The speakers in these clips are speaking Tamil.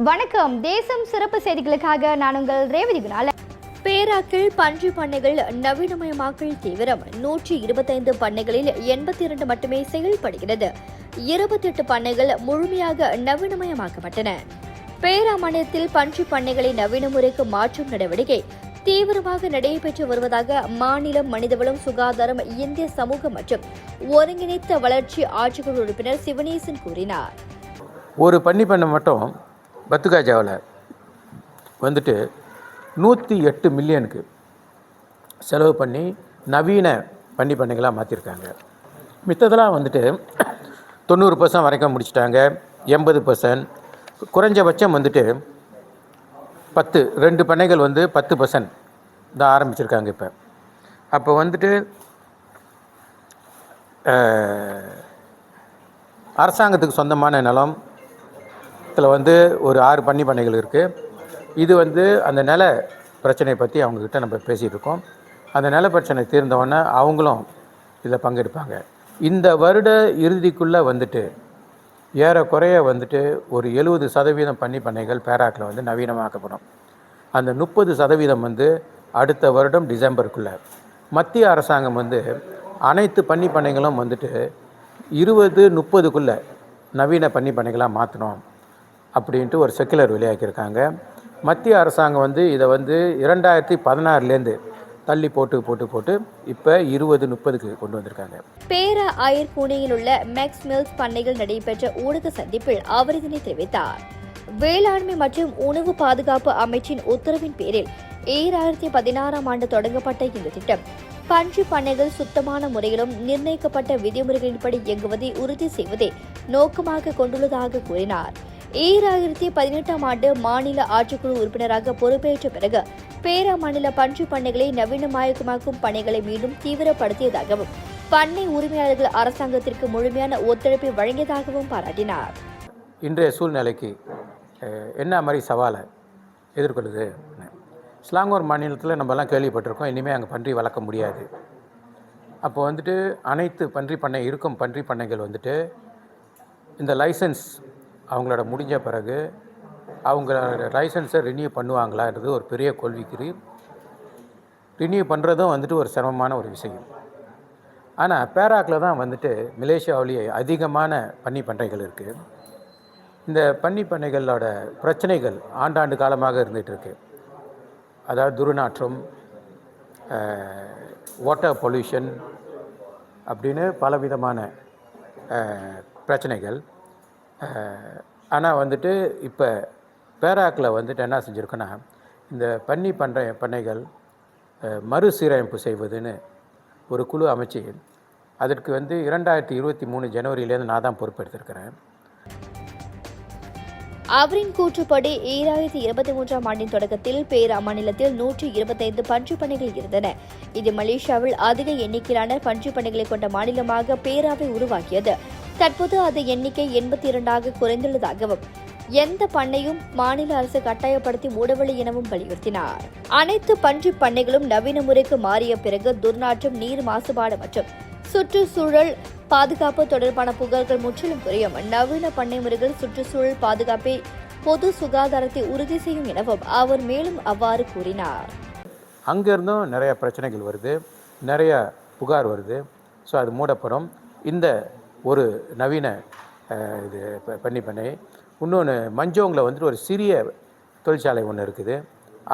வணக்கம். தேசம் சிறப்பு செய்திகளுக்காக நான் உங்கள் ரேவதி குணால. பேராக்கள் பன்றி பண்ணைகள் நவீனமயமாக்கல் தீவிரம். 125 பண்ணைகளில் 82 மட்டுமே செயல்படுகிறது. 28 பண்ணைகள் முழுமையாக நவீனமயமாக்கப்பட்டன. பேரா மாநிலத்தில் பன்றி பண்ணைகளை நவீன முறைக்கு மாற்றும் நடவடிக்கை தீவிரமாக நடைபெற்று வருவதாக மாநில மனிதவளம் சுகாதாரம் இந்திய சமூக மற்றும் ஒருங்கிணைத்த வளர்ச்சி ஆட்சிக்குழு உறுப்பினர் சிவனேசன் கூறினார். ஒரு பன்னி பண்ணை மட்டும் பத்துகாஜாவில் வந்துட்டு 108 மில்லியனுக்கு செலவு பண்ணி நவீன பன்னி பண்ணைகளாக மாற்றிருக்காங்க. மித்ததெல்லாம் வந்துட்டு 90% வரைக்கும் முடிச்சிட்டாங்க. 80%, குறைஞ்சபட்சம் வந்துட்டு 2 பண்ணைகள் வந்து 10% தான் ஆரம்பிச்சிருக்காங்க. இப்போ அப்போ வந்துட்டு அரசாங்கத்துக்கு சொந்தமான நிலம் இதில் வந்து ஒரு 6 பன்னி பண்ணைகள் இருக்குது. இது வந்து அந்த நில பிரச்சனையை பற்றி அவங்கக்கிட்ட நம்ம பேசிகிட்டு இருக்கோம். அந்த நில பிரச்சனை தீர்ந்தவொடனே அவங்களும் இதில் பங்கெடுப்பாங்க. இந்த வருட இறுதிக்குள்ளே வந்துட்டு ஏறக்குறைய வந்துட்டு ஒரு 70% பன்னி பண்ணைகள் பேராக்கில் வந்து நவீனமாக்கப்படும். அந்த 30% வந்து அடுத்த வருடம் டிசம்பருக்குள்ளே. மத்திய அரசாங்கம் வந்து அனைத்து பன்னி பண்ணைகளும் வந்துட்டு 2030க்குள்ளே நவீன பன்னி பண்ணைகளாக மாற்றணும் அப்படின்ட்டு ஒரு செக்குலர் வெளியாக்கியிருக்காங்க. மத்திய அரசாங்கம் வந்து இதை வந்து 2016லேருந்து தள்ளி போட்டு இப்போ 2030க்கு கொண்டு வந்திருக்காங்க. பேரா அயர்கூனையில் உள்ள மேக்ஸ் மில்ஸ் பண்ணைகள் நடைபெற்ற ஊடக சந்திப்பில் அவர் இதனை தெரிவித்தார். வேளாண்மை மற்றும் உணவு பாதுகாப்பு அமைச்சின் உத்தரவின் பேரில் 2016ஆம் ஆண்டு தொடங்கப்பட்ட இந்த திட்டம் பன்றி பண்ணைகள் சுத்தமான முறையிலும் நிர்ணயிக்கப்பட்ட விதிமுறைகளின்படி இயங்குவதை உறுதி செய்வதை நோக்கமாக கொண்டுள்ளதாக கூறினார். 2018ஆம் ஆண்டு மாநில ஆட்சிக்குழு உறுப்பினராக பொறுப்பேற்ற பிறகு பேரா மாநில பன்றி பண்ணைகளை நவீனமயமாக்கும் பணிகளை மீண்டும் தீவிரப்படுத்தியதாகவும் பண்ணை உரிமையாளர்கள் அரசாங்கத்திற்கு முழுமையான ஒத்துழைப்பை வழங்கியதாகவும் பாராட்டினார். இன்றைய சூழ்நிலைக்கு என்ன மாதிரி சவாலை எதிர்கொள்ளுது? ஸ்லாங்கூர் மாநிலத்தில் நம்மலாம் கேள்விப்பட்டிருக்கோம், இனிமேல் அங்கே பன்றி வளர்க்க முடியாது. அப்போ வந்துட்டு அனைத்து பன்றி பண்ணை இருக்கும் பன்றி பண்ணைகள் வந்துட்டு இந்த லைசன்ஸ் அவங்களோட முடிஞ்ச பிறகு அவங்களோட லைசன்ஸை ரினியூ பண்ணுவாங்களான்றது ஒரு பெரிய கேள்விக்குறி. ரினியூ பண்ணுறதும் வந்துட்டு ஒரு சிரமமான ஒரு விஷயம். ஆனால் பேராக்கில் தான் வந்துட்டு மலேசியாவிலேயே அதிகமான பன்னி பண்ணைகள் இருக்குது. இந்த பன்னி பண்ணைகளோட பிரச்சனைகள் ஆண்டாண்டு காலமாக இருந்துகிட்டு இருக்கு. அதாவது துர்நாற்றம், வாட்டர் பொல்யூஷன் அப்படின்னு பலவிதமான பிரச்சனைகள். ஆனால் வந்துட்டு இப்போ பேராக்கில் வந்துட்டு என்ன செஞ்சுருக்குன்னா, இந்த பன்னி பண்ணைகள் மறுசீரமைப்பு செய்வதுன்னு ஒரு குழு அமைச்சு அதற்கு வந்து 2023 ஜனவரியிலேருந்து நான் தான் பொறுப்பெடுத்திருக்கிறேன். அவரின் கூற்றுப்படி 2023ஆம் ஆண்டின் தொடக்கத்தில் பேரா மாநிலத்தில் 125 பன்றி பண்ணைகள் இருந்தன. இது மலேசியாவில் அதிக எண்ணிக்கையிலான பன்றி பண்ணைகளை கொண்ட மாநிலமாக பேராவை உருவாக்கியது. தற்போது அது எண்ணிக்கை 82ஆக குறைந்துள்ளதாகவும் எந்த பண்ணையும் மாநில அரசு கட்டாயப்படுத்தி மூடவில்லை எனவும் வலியுறுத்தினார். அனைத்து பன்றி பண்ணைகளும் நவீன முறைக்கு மாறிய பிறகு துர்நாற்றம், நீர் மாசுபாடு மற்றும் சுற்றுச்சூழல் பாதுகாப்பு தொடர்பான புகார்கள் முற்றிலும் குறையும். நவீன பண்ணை முறைகள் சுற்றுச்சூழல் பாதுகாப்பை, பொது சுகாதாரத்தை உறுதி செய்யும் எனவும் அவர் மேலும் அவ்வாறு கூறினார். அங்கிருந்தும் நிறைய பிரச்சனைகள் வருது, நிறைய புகார் வருது. ஸோ அது மூடப்படும். இந்த ஒரு நவீன இது பன்னி பண்ணை. இன்னொன்று மஞ்சோங்கில் வந்துட்டு ஒரு சிறிய தொழிற்சாலை ஒன்று இருக்குது,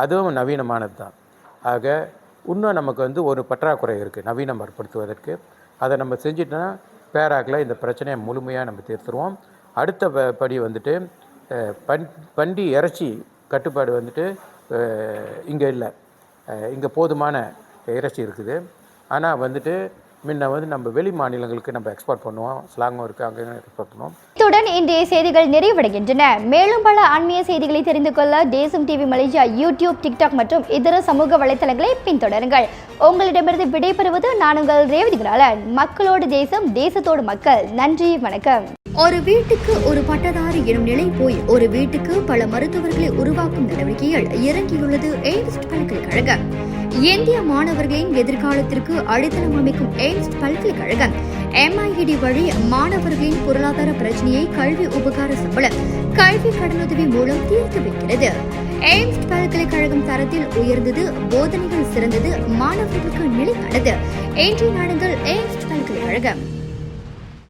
அதுவும் நவீனமானது தான். ஆக இன்னும் நமக்கு வந்து ஒரு பற்றாக்குறை இருக்குது நவீனம் ஏற்படுத்துவதற்கு. அதை நம்ம செஞ்சிட்டோன்னா பேராக்கில் இந்த பிரச்சனையை முழுமையாக நம்ம தீர்த்துருவோம். அடுத்த படி வந்துட்டு பன்றி இறைச்சி கட்டுப்பாடு வந்துட்டு இங்கே இல்லை. இங்கே போதுமான இறைச்சி இருக்குது. ஆனால் வந்துட்டு முன்ன வந்து நம்ம வெளி மாநிலங்களுக்கு நம்ம எக்ஸ்போர்ட் பண்ணுவோம். ஸ்லாங்கூருக்கு அங்கே எக்ஸ்போர்ட் பண்ணுவோம். இத்துடன் இன்றைய செய்திகள் நிறைவடைகின்றன. மேலும் பல ஆன்மீக செய்திகளை தெரிந்து கொள்ள தேசம் டிவி மலேசியா யூடியூப், டிக்டாக் மற்றும் இதர சமூக வலைத்தளங்களை பின்தொடருங்கள். உங்களிடமிருந்து விடைபெறுவது நான் உங்கள் ரேவதி குணாலன். மக்களோடு தேசம், தேசத்தோடு மக்கள். நன்றி, வணக்கம். ஒரு வீட்டுக்கு ஒரு பட்டதாரி எனும் நிலை போய் ஒரு வீட்டுக்கு பல மருத்துவர்களை உருவாக்கும் நடவடிக்கையில் இறங்கியுள்ளது எய்ம்ஸ் பல்கலைக்கழகம். இந்திய மாணவர்களின் எதிர்காலத்திற்கு அடித்தளம் அமைக்கும் எய்ம்ஸ் பல்கலைக்கழகம் MIED வழி மாணவர்களின் பொருளாதார பிரச்சனையை கல்வி உபகார சம்பளம் கல்வி கடனுதவி மூலம் தீர்த்து வைக்கிறது. எய்ம்ஸ் பல்கலைக்கழகம் தரத்தில் உயர்ந்தது, போதனைகள் சிறந்தது, மாணவர்களுக்கு நிலையானது. இன்றைய நாடுகள் எய்ம்ஸ் பல்கலைக்கழகம்.